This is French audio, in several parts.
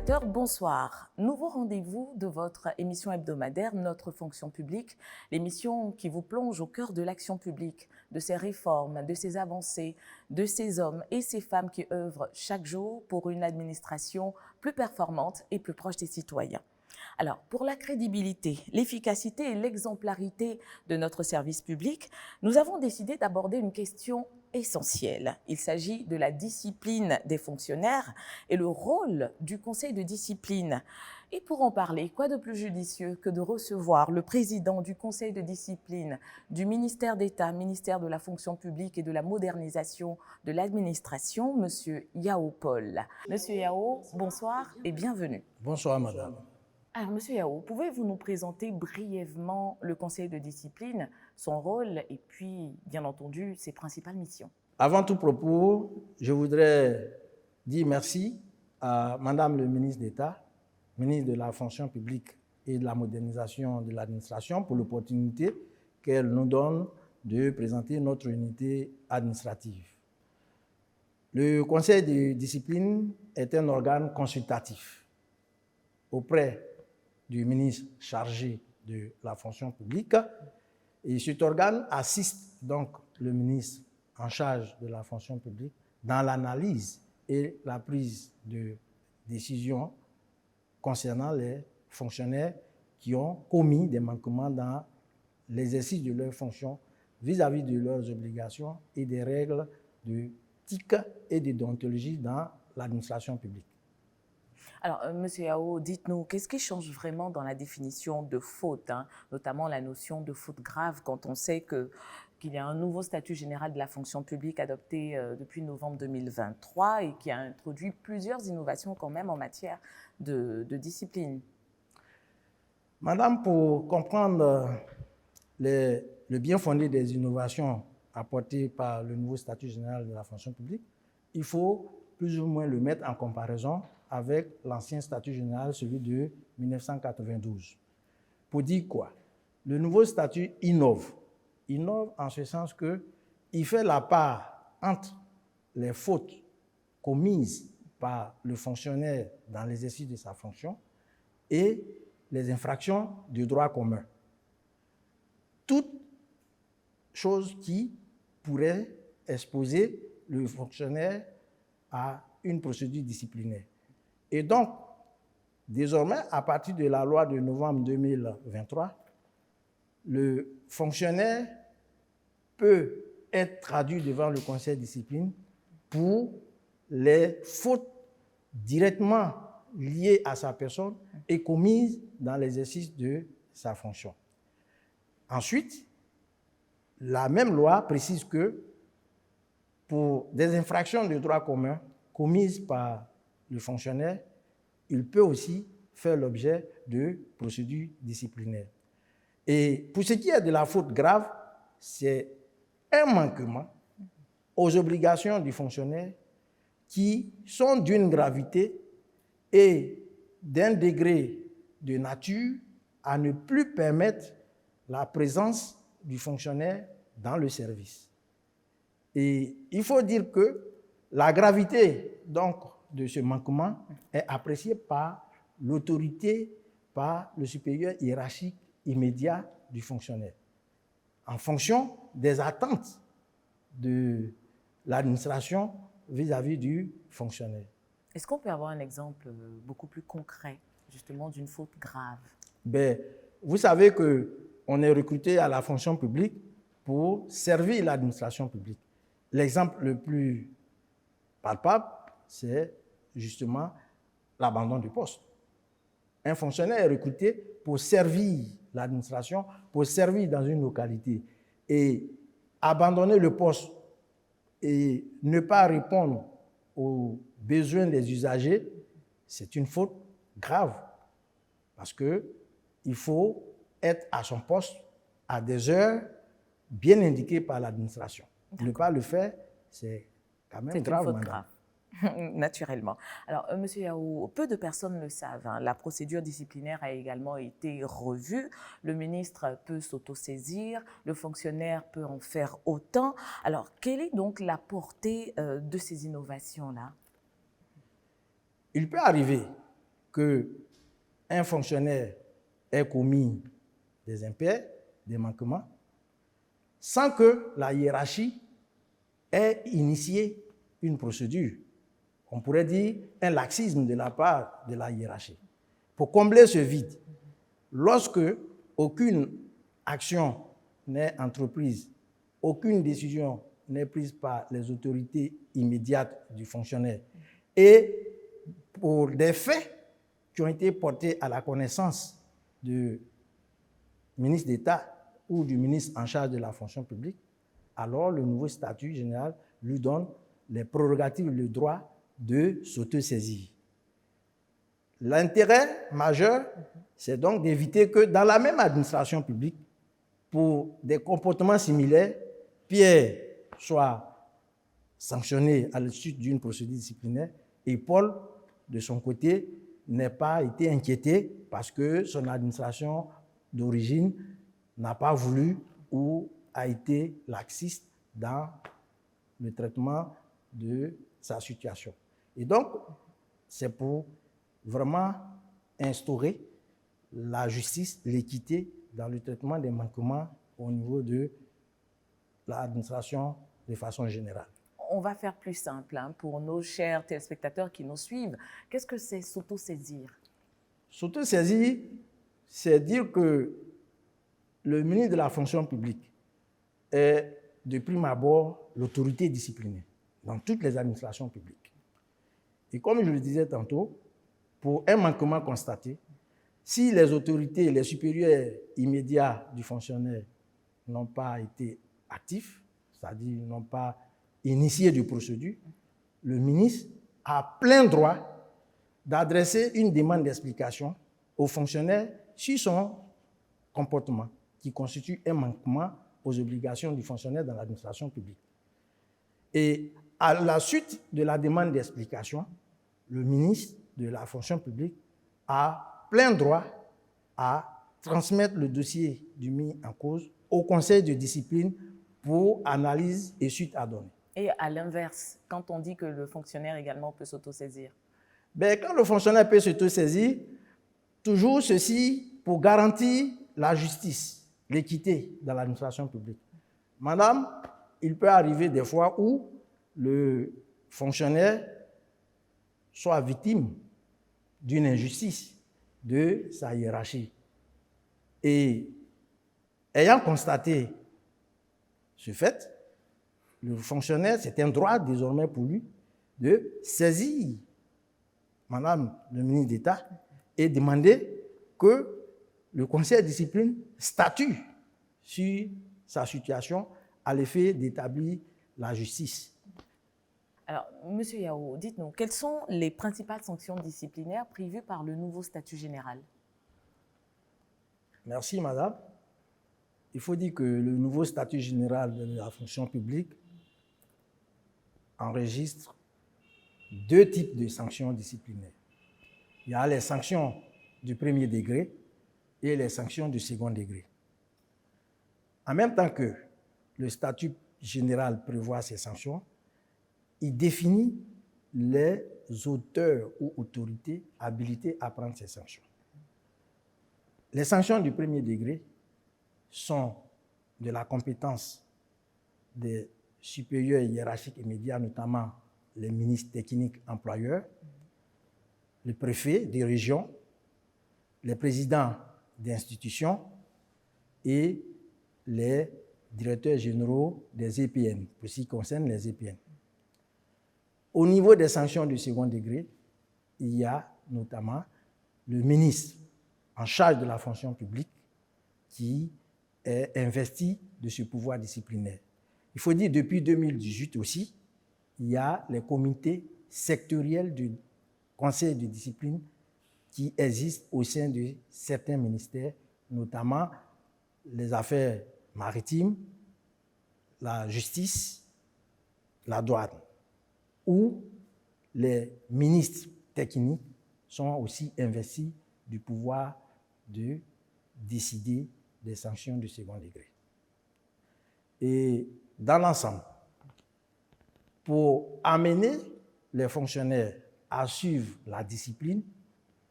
téléspectateurs, bonsoir. Nouveau rendez-vous de votre émission hebdomadaire Notre fonction publique, l'émission qui vous plonge au cœur de l'action publique, de ses réformes, de ses avancées, de ces hommes et ces femmes qui œuvrent chaque jour pour une administration plus performante et plus proche des citoyens. Alors, pour la crédibilité, l'efficacité et l'exemplarité de notre service public, nous avons décidé d'aborder une question essentielle. Il s'agit de la discipline des fonctionnaires et le rôle du conseil de discipline. Et pour en parler, quoi de plus judicieux que de recevoir le président du conseil de discipline du ministère d'État, ministère de la fonction publique et de la modernisation de l'administration, Monsieur Yao Paul. Monsieur Yao, bonsoir et bienvenue. Bonsoir, madame. Alors, Monsieur Yao, pouvez-vous nous présenter brièvement le conseil de discipline, son rôle et puis, bien entendu, ses principales missions? Avant tout propos, je voudrais dire merci à madame le ministre d'État, ministre de la fonction publique et de la modernisation de l'administration pour l'opportunité qu'elle nous donne de présenter notre unité administrative. Le conseil de discipline est un organe consultatif auprès du ministre chargé de la fonction publique. Et cet organe assiste donc le ministre en charge de la fonction publique dans l'analyse et la prise de décision concernant les fonctionnaires qui ont commis des manquements dans l'exercice de leurs fonctions vis-à-vis de leurs obligations et des règles d'éthique et de déontologie dans l'administration publique. Alors, Monsieur Yao, dites-nous, qu'est-ce qui change vraiment dans la définition de faute, notamment la notion de faute grave, quand on sait qu'il y a un nouveau statut général de la fonction publique adopté depuis novembre 2023 et qui a introduit plusieurs innovations quand même en matière de discipline? Madame, pour comprendre le bien fondé des innovations apportées par le nouveau statut général de la fonction publique, il faut plus ou moins le mettre en comparaison avec l'ancien statut général, celui de 1992. Pour dire quoi? Le nouveau statut innove. Innove en ce sens qu'il fait la part entre les fautes commises par le fonctionnaire dans l'exercice de sa fonction et les infractions du droit commun. Toute chose qui pourrait exposer le fonctionnaire à une procédure disciplinaire. Et donc, désormais, à partir de la loi de novembre 2023, le fonctionnaire peut être traduit devant le conseil de discipline pour les fautes directement liées à sa personne et commises dans l'exercice de sa fonction. Ensuite, la même loi précise que pour des infractions de droit commun commises par le fonctionnaire, il peut aussi faire l'objet de procédures disciplinaires. Et pour ce qui est de la faute grave, c'est un manquement aux obligations du fonctionnaire qui sont d'une gravité et d'un degré de nature à ne plus permettre la présence du fonctionnaire dans le service. Et il faut dire que la gravité donc de ce manquement est appréciée par l'autorité, par le supérieur hiérarchique immédiat du fonctionnaire, en fonction des attentes de l'administration vis-à-vis du fonctionnaire. Est-ce qu'on peut avoir un exemple beaucoup plus concret, justement, d'une faute grave? Vous savez qu'on est recruté à la fonction publique pour servir l'administration publique. L'exemple le plus palpable, c'est justement l'abandon du poste. Un fonctionnaire est recruté pour servir l'administration, pour servir dans une localité. Et abandonner le poste et ne pas répondre aux besoins des usagers, c'est une faute grave. Parce qu'il faut être à son poste à des heures bien indiquées par l'administration. Ne pas le faire, c'est quand même grave. C'est une faute grave. Naturellement. Alors, Monsieur Yao, peu de personnes le savent. La procédure disciplinaire a également été revue. Le ministre peut s'autosaisir, le fonctionnaire peut en faire autant. Alors, quelle est donc la portée de ces innovations-là? Il peut arriver qu'un fonctionnaire ait commis des impairs, des manquements, sans que la hiérarchie ait initié une procédure. On pourrait dire un laxisme de la part de la hiérarchie. Pour combler ce vide, lorsque aucune action n'est entreprise, aucune décision n'est prise par les autorités immédiates du fonctionnaire, et pour des faits qui ont été portés à la connaissance du ministre d'État ou du ministre en charge de la fonction publique, alors le nouveau statut général lui donne les prérogatives, le droit de s'autosaisir. L'intérêt majeur, c'est donc d'éviter que dans la même administration publique, pour des comportements similaires, Pierre soit sanctionné à la suite d'une procédure disciplinaire et Paul, de son côté, n'ait pas été inquiété parce que son administration d'origine n'a pas voulu ou a été laxiste dans le traitement de sa situation. Et donc, c'est pour vraiment instaurer la justice, l'équité dans le traitement des manquements au niveau de l'administration de façon générale. On va faire plus simple pour nos chers téléspectateurs qui nous suivent. Qu'est-ce que c'est s'autosaisir? S'autosaisir, c'est dire que le ministre de la fonction publique est de prime abord l'autorité disciplinaire dans toutes les administrations publiques. Et comme je le disais tantôt, pour un manquement constaté, si les autorités, les supérieurs immédiats du fonctionnaire n'ont pas été actifs, c'est-à-dire n'ont pas initié de procédure, le ministre a plein droit d'adresser une demande d'explication au fonctionnaire sur son comportement qui constitue un manquement aux obligations du fonctionnaire dans l'administration publique. Et à la suite de la demande d'explication, le ministre de la fonction publique a plein droit à transmettre le dossier du mis en cause au conseil de discipline pour analyse et suite à donner. Et à l'inverse, quand on dit que le fonctionnaire également peut s'autosaisir? Quand le fonctionnaire peut s'autosaisir, toujours ceci pour garantir la justice, l'équité dans l'administration publique. Madame, il peut arriver des fois où le fonctionnaire soit victime d'une injustice de sa hiérarchie. Et ayant constaté ce fait, le fonctionnaire, c'est un droit désormais pour lui de saisir Madame le ministre d'État et demander que le conseil de discipline statue sur sa situation à l'effet d'établir la justice. Alors, M. Yao, dites-nous, quelles sont les principales sanctions disciplinaires prévues par le nouveau statut général? Merci, Madame. Il faut dire que le nouveau statut général de la fonction publique enregistre deux types de sanctions disciplinaires. Il y a les sanctions du premier degré et les sanctions du second degré. En même temps que le statut général prévoit ces sanctions, il définit les auteurs ou autorités habilités à prendre ces sanctions. Les sanctions du premier degré sont de la compétence des supérieurs hiérarchiques immédiats, notamment les ministres techniques employeurs, le préfet des régions, les présidents d'institutions et les directeurs généraux des EPN, pour ce qui concerne les EPN. Au niveau des sanctions du second degré, il y a notamment le ministre en charge de la fonction publique qui est investi de ce pouvoir disciplinaire. Il faut dire depuis 2018 aussi, il y a les comités sectoriels du conseil de discipline qui existent au sein de certains ministères, notamment les affaires maritimes, la justice, la douane, où les ministres techniques sont aussi investis du pouvoir de décider des sanctions du second degré. Et dans l'ensemble, pour amener les fonctionnaires à suivre la discipline,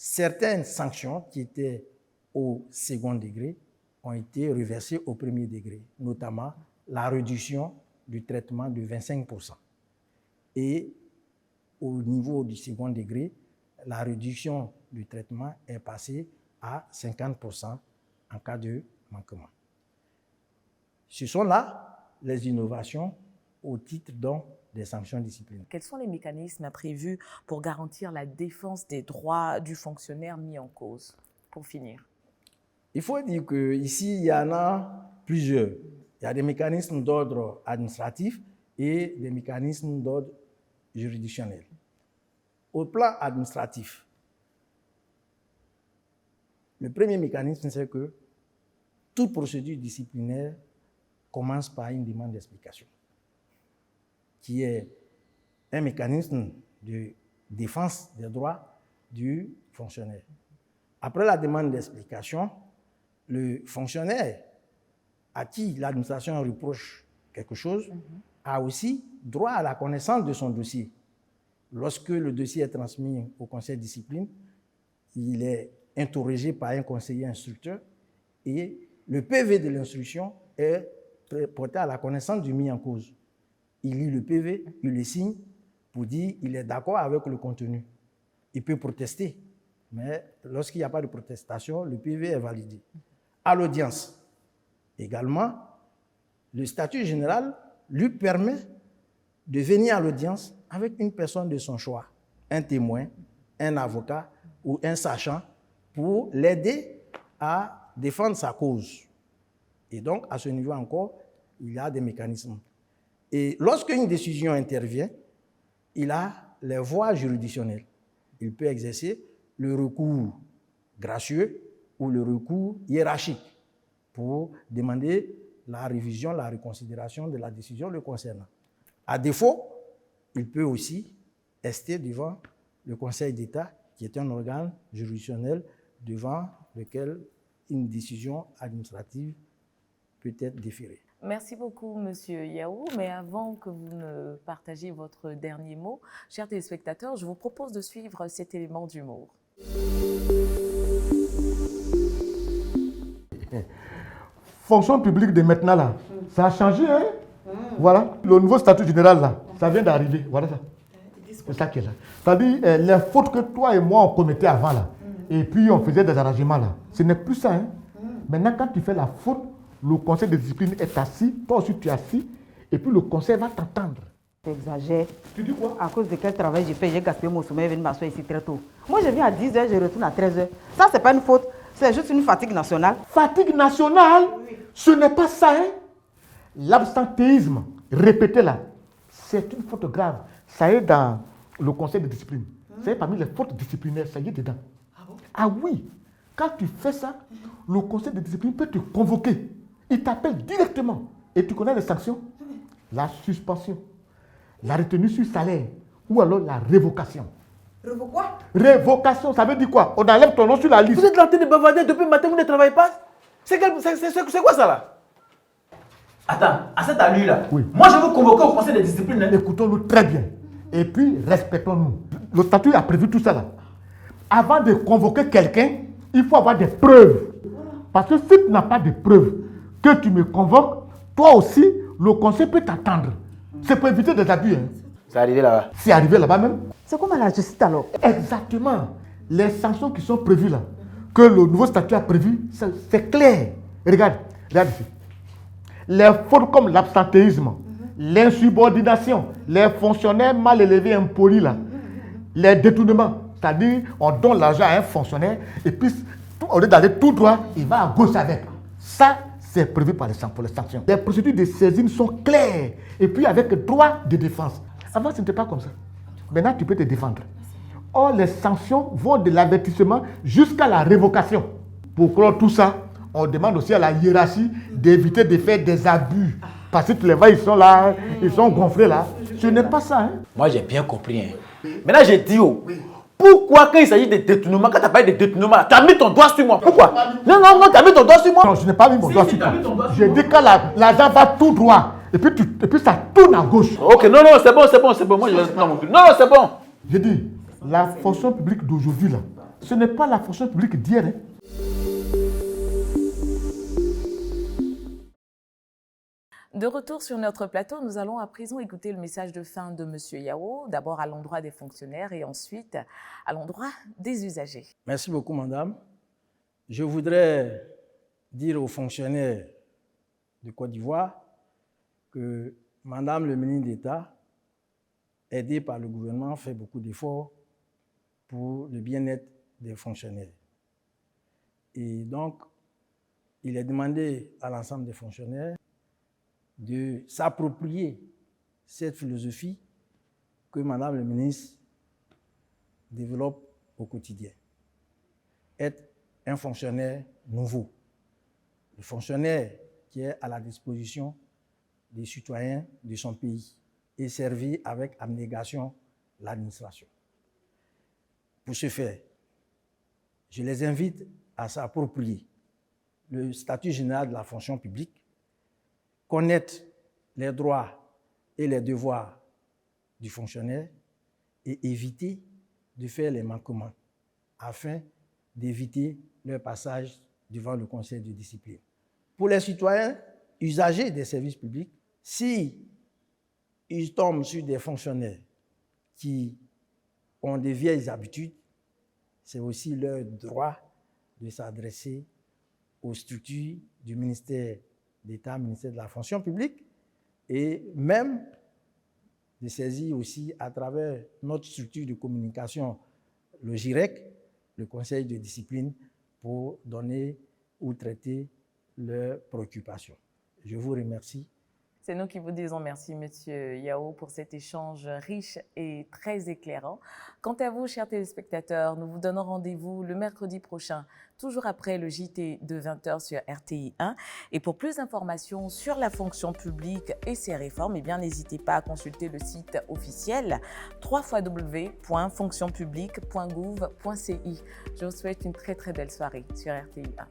certaines sanctions qui étaient au second degré ont été reversées au premier degré, notamment la réduction du traitement de 25%. Et au niveau du second degré, la réduction du traitement est passée à 50% en cas de manquement. Ce sont là les innovations au titre donc des sanctions disciplinaires. Quels sont les mécanismes prévus pour garantir la défense des droits du fonctionnaire mis en cause? Pour finir. Il faut dire qu'ici, il y en a plusieurs. Il y a des mécanismes d'ordre administratif et des mécanismes d'ordre juridictionnel. Au plan administratif, le premier mécanisme, c'est que toute procédure disciplinaire commence par une demande d'explication, qui est un mécanisme de défense des droits du fonctionnaire. Après la demande d'explication, le fonctionnaire à qui l'administration reproche quelque chose a aussi droit à la connaissance de son dossier. Lorsque le dossier est transmis au conseil de discipline, il est interrogé par un conseiller instructeur et le PV de l'instruction est porté à la connaissance du mis en cause. Il lit le PV, il le signe pour dire qu'il est d'accord avec le contenu. Il peut protester, mais lorsqu'il n'y a pas de protestation, le PV est validé. À l'audience, également, le statut général lui permet de venir à l'audience avec une personne de son choix, un témoin, un avocat ou un sachant pour l'aider à défendre sa cause. Et donc, à ce niveau encore, il y a des mécanismes. Et lorsqu'une décision intervient, il a les voies juridictionnelles. Il peut exercer le recours gracieux ou le recours hiérarchique pour demander la révision, la reconsidération de la décision le concernant. À défaut, il peut aussi rester devant le Conseil d'État, qui est un organe juridictionnel devant lequel une décision administrative peut être déférée. Merci beaucoup, Monsieur Yaou. Mais avant que vous ne partagiez votre dernier mot, chers téléspectateurs, je vous propose de suivre cet élément d'humour. Fonction publique de maintenant, là, ça a changé, hein? Voilà, le nouveau statut général, là, ça vient d'arriver. Voilà ça. C'est ça qui est là. C'est-à-dire, les fautes que toi et moi, on commettait avant, là, et puis on faisait des arrangements, là, ce n'est plus ça, hein? Maintenant, quand tu fais la faute, le conseil de discipline est assis, toi aussi tu es assis, et puis le conseil va t'entendre. Tu exagères. Tu dis quoi? À cause de quel travail j'ai fait, j'ai gaspillé mon sommeil et venu m'asseoir ici très tôt. Moi, je viens à 10h, je retourne à 13h. Ça, c'est pas une faute, c'est juste une fatigue nationale. Fatigue nationale? Oui. Ce n'est pas ça, hein? L'absentéisme, répété là, c'est une faute grave. Ça est dans le conseil de discipline. C'est parmi les fautes disciplinaires, ça y est dedans. Ah bon? Ah oui. Quand tu fais ça, le conseil de discipline peut te convoquer. Il t'appelle directement. Et tu connais les sanctions? La suspension, la retenue sur salaire ou alors la révocation. Quoi? Révocation, ça veut dire quoi? On enlève ton nom sur la liste. Vous êtes en train de bavarder depuis le matin, vous ne travaillez pas? C'est quoi ça là? Attends, à cette allure-là, oui. Moi je veux convoquer au conseil de discipline. Hein? Écoutons-nous très bien. Et puis, respectons-nous. Le statut a prévu tout ça là. Avant de convoquer quelqu'un, il faut avoir des preuves. Parce que si tu n'as pas de preuves que tu me convoques, toi aussi, le conseil peut t'attendre. C'est pour éviter des abus. Hein. C'est arrivé là-bas. C'est arrivé là-bas même. C'est comme à la justice alors? Exactement. Les sanctions qui sont prévues là, que le nouveau statut a prévu, c'est clair. Regarde ici. Les fautes comme l'absentéisme, l'insubordination, les fonctionnaires mal élevés impolis là, les détournements, c'est-à-dire on donne l'argent à un fonctionnaire et puis au lieu d'aller tout droit, il va à gauche avec. Ça, c'est prévu par les sanctions. Les procédures de saisine sont claires et puis avec droit de défense. Avant, ce n'était pas comme ça. Maintenant, tu peux te défendre. Or, les sanctions vont de l'avertissement jusqu'à la révocation. Pour clore tout ça, on demande aussi à la hiérarchie d'éviter de faire des abus. Parce que tu les vois, ils sont là, ils sont gonflés là. Ce n'est pas ça. Hein? Moi, j'ai bien compris. Hein. Maintenant, j'ai dit, pourquoi quand il s'agit de détournement, quand tu as parlé de détournement, tu as mis ton doigt sur moi? Pourquoi? Non, tu as mis ton doigt sur moi. Non, je n'ai pas mis mon doigt sur toi. J'ai dit que l'argent va tout droit. Et puis ça tourne à gauche. Ok, non, c'est bon. Moi, je vais... Non, c'est bon. J'ai dit, la fonction publique d'aujourd'hui, là, ce n'est pas la fonction publique d'hier. Hein. De retour sur notre plateau, nous allons à présent écouter le message de fin de M. Yao, d'abord à l'endroit des fonctionnaires et ensuite à l'endroit des usagers. Merci beaucoup, madame. Je voudrais dire aux fonctionnaires de Côte d'Ivoire que madame le ministre d'État, aidée par le gouvernement, fait beaucoup d'efforts pour le bien-être des fonctionnaires. Et donc, il est demandé à l'ensemble des fonctionnaires de s'approprier cette philosophie que madame le ministre développe au quotidien. Être un fonctionnaire nouveau, le fonctionnaire qui est à la disposition des citoyens de son pays et servir avec abnégation l'administration. Pour ce faire, je les invite à s'approprier le statut général de la fonction publique, connaître les droits et les devoirs du fonctionnaire et éviter de faire les manquements afin d'éviter leur passage devant le conseil de discipline. Pour les citoyens usagers des services publics, si ils tombent sur des fonctionnaires qui ont des vieilles habitudes, c'est aussi leur droit de s'adresser aux structures du ministère d'État, ministère de la fonction publique, et même de saisir aussi à travers notre structure de communication, le GIREC, le conseil de discipline, pour donner ou traiter leurs préoccupations. Je vous remercie. C'est nous qui vous disons merci, Monsieur Yao, pour cet échange riche et très éclairant. Quant à vous, chers téléspectateurs, nous vous donnons rendez-vous le mercredi prochain, toujours après le JT de 20h sur RTI 1. Et pour plus d'informations sur la fonction publique et ses réformes, eh bien, n'hésitez pas à consulter le site officiel www.fonctionpublique.gouv.ci. Je vous souhaite une très très belle soirée sur RTI 1.